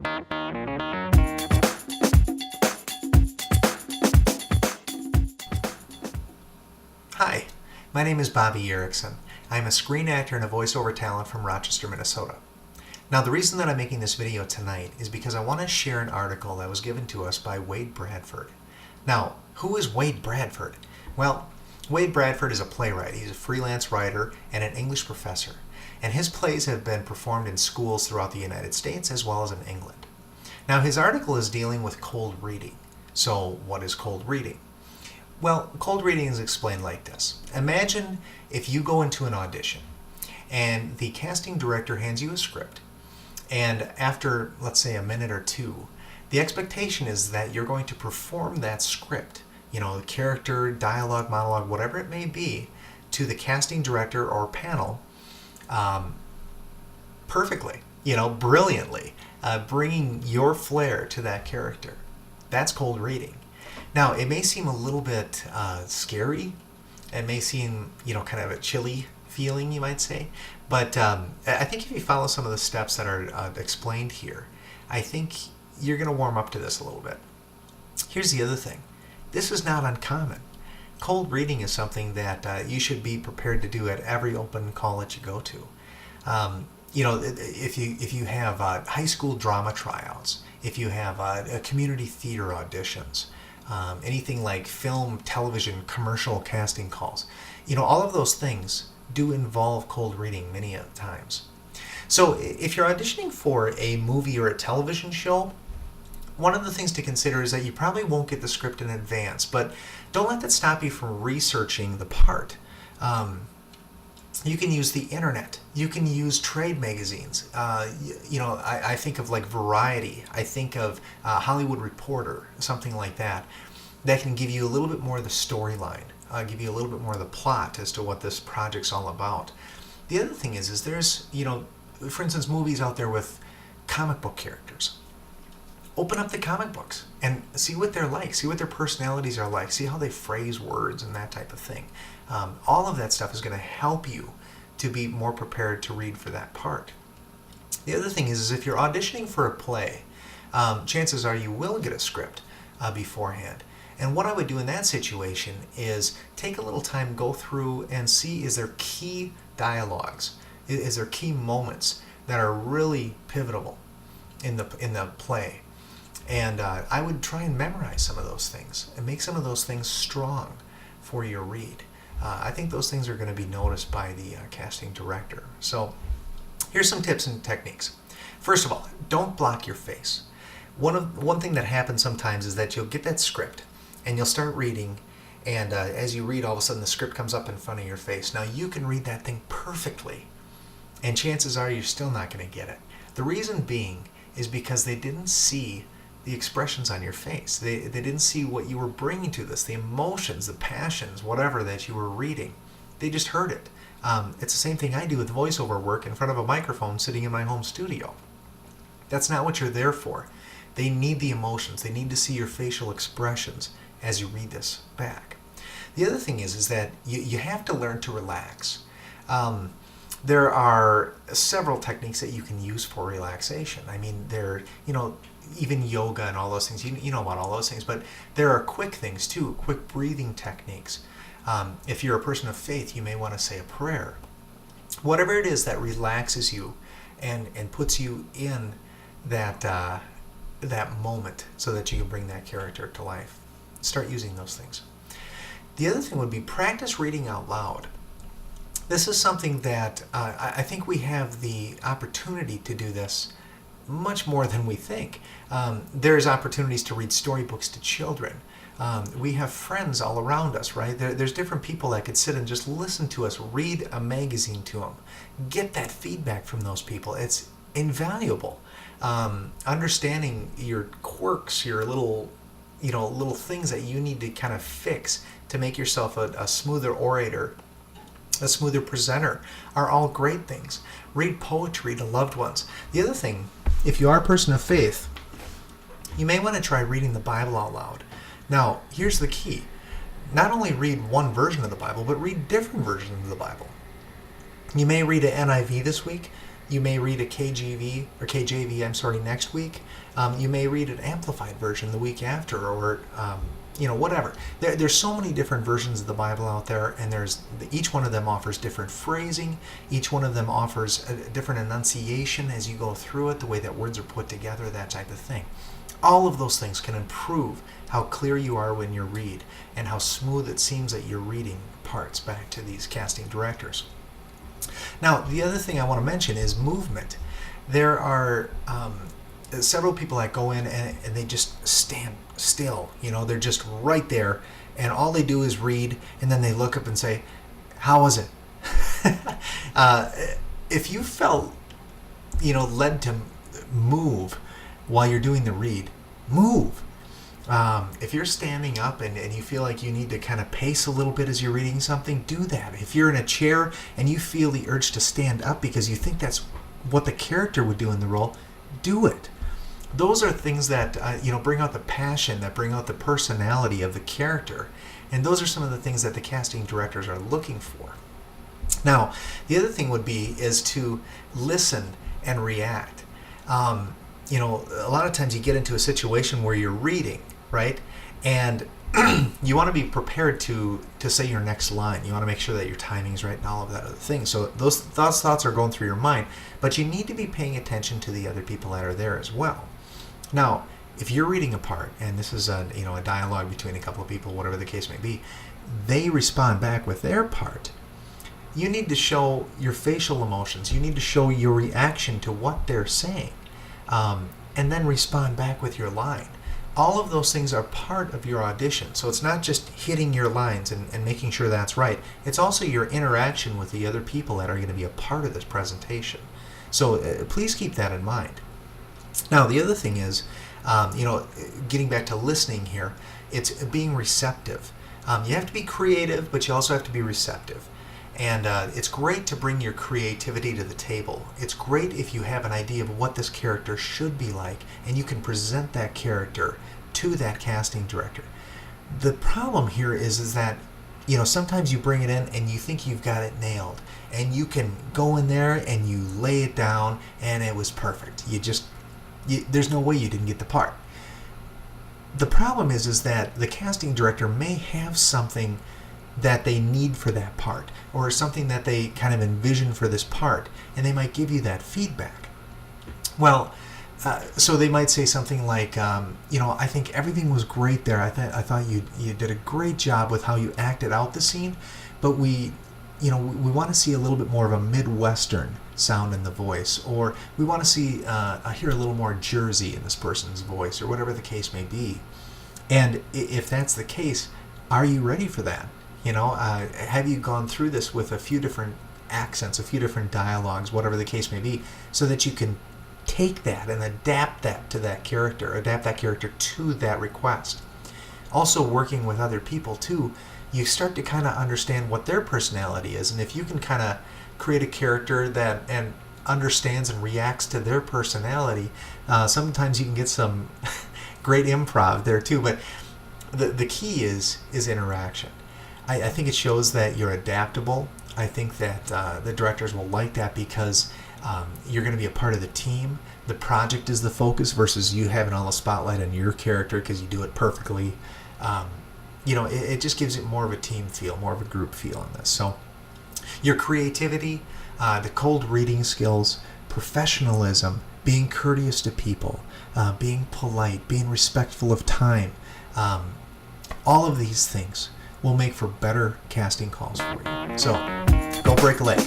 Hi, my name is Bobby Erickson. I'm a screen actor and a voiceover talent from Rochester, Minnesota. Now, the reason that I'm making this video tonight is because I want to share an article that was given to us by Wade Bradford. Now, who is Wade Bradford? Well, Wade Bradford is a playwright. He's a freelance writer and an English professor, and his plays have been performed in schools throughout the United States as well as in England. Now, his article is dealing with cold reading. So, what is cold reading? Well, cold reading is explained like this. Imagine if you go into an audition and the casting director hands you a script, and after, let's say, a minute or two, the expectation is that you're going to perform that script, the character, dialogue, monologue, whatever it may be, to the casting director or panel perfectly, brilliantly, bringing your flair to that character. That's cold reading. Now, it may seem a little bit scary. It may seem, kind of a chilly feeling, you might say. But I think if you follow some of the steps that are explained here, I think you're going to warm up to this a little bit. Here's the other thing. This is not uncommon. Cold reading is something that you should be prepared to do at every open call that you go to. If you have high school drama tryouts, if you have community theater auditions, anything like film, television, commercial casting calls, all of those things do involve cold reading many times. So if you're auditioning for a movie or a television show, one of the things to consider is that you probably won't get the script in advance, but don't let that stop you from researching the part. You can use the internet. You can use trade magazines. I think of like Variety. I think of Hollywood Reporter, something like that. That can give you a little bit more of the storyline, give you a little bit more of the plot as to what this project's all about. The other thing is there's, for instance, movies out there with comic book characters. Open up the comic books and see what they're like, see what their personalities are like, see how they phrase words and that type of thing. All of that stuff is going to help you to be more prepared to read for that part. The other thing is if you're auditioning for a play, chances are you will get a script beforehand. And what I would do in that situation is take a little time, go through and see, is there key dialogues, is there key moments that are really pivotal in the play. And I would try and memorize some of those things and make some of those things strong for your read. I think those things are going to be noticed by the casting director. So here's some tips and techniques. First of all, don't block your face. One thing that happens sometimes is that you'll get that script and you'll start reading, and as you read, all of a sudden the script comes up in front of your face. Now you can read that thing perfectly, and chances are you're still not going to get it. The reason being is because they didn't see the expressions on your face. They didn't see what you were bringing to this, the emotions, the passions, whatever that you were reading. They just heard it. It's the same thing I do with voiceover work in front of a microphone sitting in my home studio. That's not what you're there for. They need the emotions. They need to see your facial expressions as you read this back. The other thing is that you have to learn to relax. There are several techniques that you can use for relaxation. I mean, even yoga and all those things. You know about all those things, but there are quick things too, quick breathing techniques. If you're a person of faith, you may want to say a prayer. Whatever it is that relaxes you and puts you in that moment so that you can bring that character to life. Start using those things. The other thing would be practice reading out loud. This is something that I think we have the opportunity to do this much more than we think. There's opportunities to read storybooks to children. We have friends all around us, right? There's different people that could sit and just listen to us, read a magazine to them. Get that feedback from those people. It's invaluable. Understanding your quirks, your little things that you need to kind of fix to make yourself a smoother orator, a smoother presenter, are all great things. Read poetry to loved ones. The other thing, if you are a person of faith, you may want to try reading the Bible out loud. Now, here's the key. Not only read one version of the Bible, but read different versions of the Bible. You may read an NIV this week. You may read a KJV, next week. You may read an amplified version the week after, or whatever. There's so many different versions of the Bible out there, and each one of them offers different phrasing. Each one of them offers a different enunciation as you go through it, the way that words are put together, that type of thing. All of those things can improve how clear you are when you read, and how smooth it seems that you're reading parts back to these casting directors. Now, the other thing I want to mention is movement. There are several people that go in and they just stand still. They're just right there, and all they do is read, and then they look up and say, "How was it?" If you felt, led to move while you're doing the read, move. If you're standing up and you feel like you need to kind of pace a little bit as you're reading something, do that. If you're in a chair and you feel the urge to stand up because you think that's what the character would do in the role, do it. Those are things that bring out the passion, that bring out the personality of the character, and those are some of the things that the casting directors are looking for. Now, the other thing is to listen and react. A lot of times you get into a situation where you're reading, right? And you want to be prepared to say your next line. You want to make sure that your timing's right and all of that other thing. So those thoughts are going through your mind, but you need to be paying attention to the other people that are there as well. Now, if you're reading a part, and this is a dialogue between a couple of people, whatever the case may be, they respond back with their part. You need to show your facial emotions. You need to show your reaction to what they're saying. And then respond back with your line. All of those things are part of your audition. So it's not just hitting your lines and making sure that's right. It's also your interaction with the other people that are going to be a part of this presentation. So please keep that in mind. Now, the other thing is, getting back to listening here, it's being receptive. You have to be creative, but you also have to be receptive. And it's great to bring your creativity to the table. It's great if you have an idea of what this character should be like, and you can present that character to that casting director. The problem here is that sometimes you bring it in and you think you've got it nailed, and you can go in there and you lay it down and it was perfect. There's no way you didn't get the part. The problem is that the casting director may have something that they need for that part, or something that they kind of envision for this part, and they might give you that feedback. Well, so they might say something like, I think everything was great there. I thought you did a great job with how you acted out the scene, but we want to see a little bit more of a Midwestern sound in the voice, or we want to hear a little more Jersey in this person's voice, or whatever the case may be. And if that's the case, are you ready for that? Have you gone through this with a few different accents, a few different dialogues, whatever the case may be, so that you can take that and adapt that to that character, to that request. Also, working with other people too, you start to kind of understand what their personality is, and if you can kind of create a character that understands and reacts to their personality, sometimes you can get some great improv there too. But the key is interaction. I think it shows that you're adaptable. I think that the directors will like that because you're going to be a part of the team. The project is the focus versus you having all the spotlight on your character because you do it perfectly. It just gives it more of a team feel, more of a group feel in this. So your creativity, the cold reading skills, professionalism, being courteous to people, being polite, being respectful of time, all of these things will make for better casting calls for you. So, go break a leg.